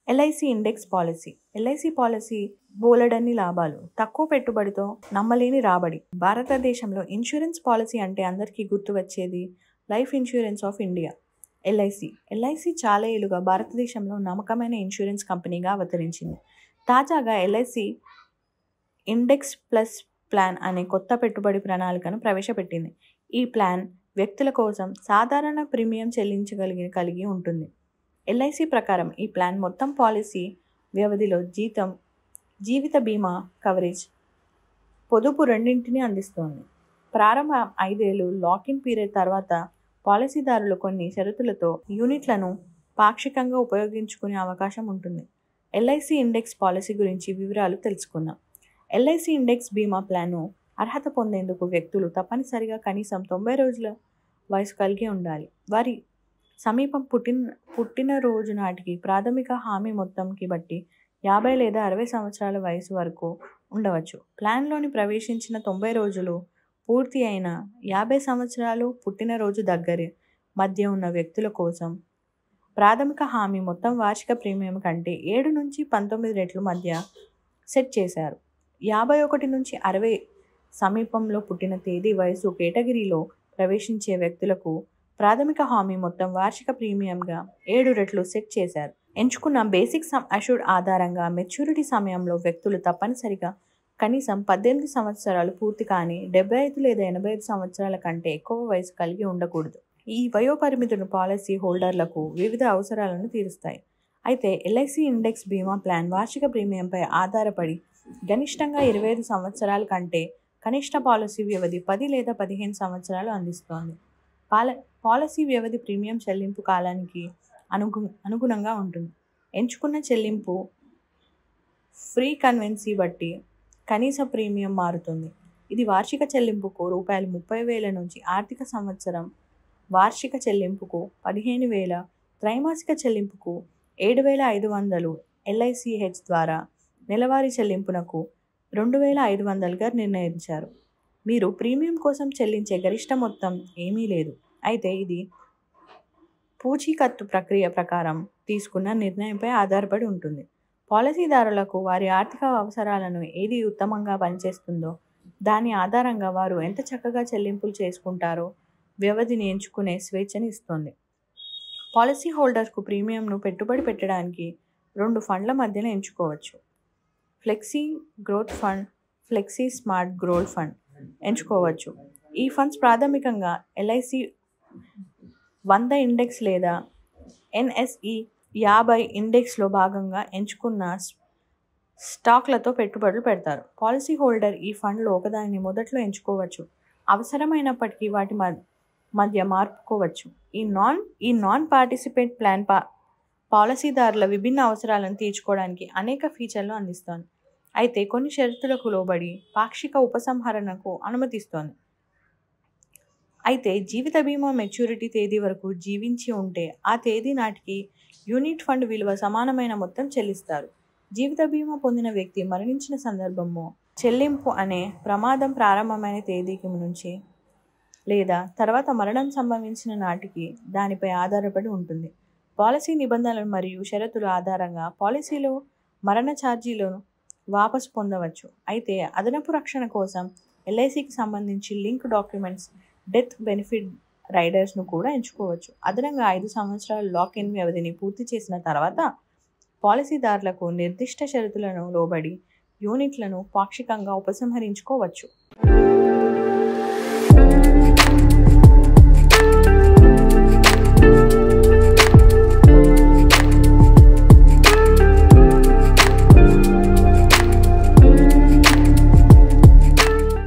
LIC index policy. LIC policy బోలెడన్ని లాభాలు, తక్కువ పెట్టుబడితో నమ్మలేని రాబడి. భారతదేశంలో ఇన్సూరెన్స్ పాలసీ అంటే అందరికీ గుర్తు వచ్చేది life insurance of India, LIC. LIC చాలా ఏళ్లుగా భారతదేశంలో నమ్మకమైన ఇన్సూరెన్స్ కంపెనీగా అవతరించింది. తాజాగా ఎల్ఐసి ఇండెక్స్ ప్లస్ ప్లాన్ అనే కొత్త పెట్టుబడి ప్రణాళికను ప్రవేశపెట్టింది. ఈ ప్లాన్ వ్యక్తుల కోసం సాధారణ ప్రీమియం కలిగి ఉంటుంది. ఎల్ఐసి ప్రకారం ఈ ప్లాన్ మొత్తం పాలసీ వ్యవధిలో జీవిత బీమా కవరేజ్, పొదుపు రెండింటినీ అందిస్తోంది. ప్రారంభ 5 ఏళ్లు లాక్-ఇన్ పీరియడ్ తర్వాత పాలసీదారులు కొన్ని షరతులతో యూనిట్లను పాక్షికంగా ఉపయోగించుకునే అవకాశం ఉంటుంది. ఎల్ఐసి ఇండెక్స్ పాలసీ గురించి వివరాలు తెలుసుకుందాం. ఎల్ఐసి ఇండెక్స్ బీమా ప్లాన్ను అర్హత పొందేందుకు వ్యక్తులు తప్పనిసరిగా కనీసం 90 రోజుల వయసు కలిగి ఉండాలి. వారి సమీపం పుట్టినరోజు నాటికి ప్రాథమిక హామీ మొత్తంకి బట్టి 50 లేదా 60 సంవత్సరాల వయసు వరకు ఉండవచ్చు. ప్లాన్లోని ప్రవేశించిన 90 రోజులు పూర్తి అయిన 50 సంవత్సరాలు పుట్టినరోజు దగ్గర మధ్య ఉన్న వ్యక్తుల కోసం ప్రాథమిక హామీ మొత్తం వార్షిక ప్రీమియం కంటే 7 నుంచి 19 రెట్ల మధ్య సెట్ చేశారు. 51 నుంచి 60 సమీపంలో పుట్టిన తేదీ వయసు కేటగిరీలో ప్రవేశించే వ్యక్తులకు ప్రాథమిక హామీ మొత్తం వార్షిక ప్రీమియంగా 7 రెట్లు సెట్ చేశారు. ఎంచుకున్న బేసిక్ సమ్ అష్యూర్డ్ ఆధారంగా మెచ్యూరిటీ సమయంలో వ్యక్తులు తప్పనిసరిగా కనీసం 18 సంవత్సరాలు పూర్తి కానీ 75 లేదా 85 సంవత్సరాల కంటే ఎక్కువ వయసు కలిగి ఉండకూడదు. ఈ వయోపరిమితులు పాలసీ హోల్డర్లకు వివిధ అవసరాలను తీరుస్తాయి. అయితే ఎల్ఐసి ఇండెక్స్ బీమా ప్లాన్ వార్షిక ప్రీమియంపై ఆధారపడి గరిష్టంగా 25 సంవత్సరాల కంటే కనిష్ట పాలసీ వ్యవధి 10 లేదా 15 సంవత్సరాలు అందిస్తోంది. పాలసీ వ్యవధి ప్రీమియం చెల్లింపు కాలానికి అనుగుణంగా ఉంటుంది. ఎంచుకున్న చెల్లింపు ఫ్రీక్వెన్సీ బట్టి కనీస ప్రీమియం మారుతుంది. ఇది వార్షిక చెల్లింపుకు ₹30,000 నుంచి ఆర్థిక సంవత్సరం వార్షిక చెల్లింపుకు 15,000, త్రైమాసిక చెల్లింపుకు 7,500, ఎల్ఐసిహెచ్ ద్వారా నెలవారీ చెల్లింపునకు 2,500గా నిర్ణయించారు. మీరు ప్రీమియం కోసం చెల్లించే గరిష్ట మొత్తం ఏమీ లేదు, అయితే ఇది పూచీకత్తు ప్రక్రియ ప్రకారం తీసుకున్న నిర్ణయంపై ఆధారపడి ఉంటుంది. పాలసీదారులకు వారి ఆర్థిక అవసరాలను ఏది ఉత్తమంగా పనిచేస్తుందో దాని ఆధారంగా వారు ఎంత చక్కగా చెల్లింపులు చేసుకుంటారో వ్యవధిని ఎంచుకునే స్వేచ్ఛను ఇస్తుంది. పాలసీ హోల్డర్స్కు ప్రీమియంను పెట్టుబడి పెట్టడానికి 2 ఫండ్ల మధ్యన ఎంచుకోవచ్చు. Flexi growth fund, flexi smart growth fund ఎంచుకోవచ్చు. ఈ ఫండ్స్ ప్రాథమికంగా ఎల్ఐసి 100 ఇండెక్స్ లేదా ఎన్ఎస్ఈ 50 ఇండెక్స్లో భాగంగా ఎంచుకున్న స్టాక్లతో పెట్టుబడులు పెడతారు. పాలసీ హోల్డర్ ఈ ఫండ్లో ఒకదానిని మొదట్లో ఎంచుకోవచ్చు, అవసరమైనప్పటికీ వాటి మధ్య మార్పుకోవచ్చు. ఈ నాన్ పార్టిసిపేట్ ప్లాన్ పాలసీదారుల విభిన్న అవసరాలను తీర్చుకోవడానికి అనేక ఫీచర్లు అందిస్తోంది. అయితే కొన్ని షరతులకు లోబడి పాక్షిక ఉపసంహరణకు అనుమతిస్తోంది. అయితే జీవిత బీమా మెచ్యూరిటీ తేదీ వరకు జీవించి ఉంటే ఆ తేదీ నాటికి యూనిట్ ఫండ్ విలువ సమానమైన మొత్తం చెల్లిస్తారు. జీవిత బీమా పొందిన వ్యక్తి మరణించిన సందర్భంలో చెల్లింపు అనే ప్రమాదం ప్రారంభమైన తేదీకి నుంచి లేదా తర్వాత మరణం సంభవించిన నాటికి దానిపై ఆధారపడి ఉంటుంది. పాలసీ నిబంధనలు మరియు షరతుల ఆధారంగా పాలసీలో మరణ ఛార్జీలను వాపసు పొందవచ్చు. అయితే అదనపు రక్షణ కోసం ఎల్ఐసికి సంబంధించి లింక్ డాక్యుమెంట్స్, డెత్ బెనిఫిట్ రైడర్స్ను కూడా ఎంచుకోవచ్చు. అదనంగా 5 సంవత్సరాల లాక్-ఇన్ వ్యవధిని పూర్తి చేసిన తర్వాత పాలసీదారులకు నిర్దిష్ట షరతులను లోబడి యూనిట్లను పాక్షికంగా ఉపసంహరించుకోవచ్చు.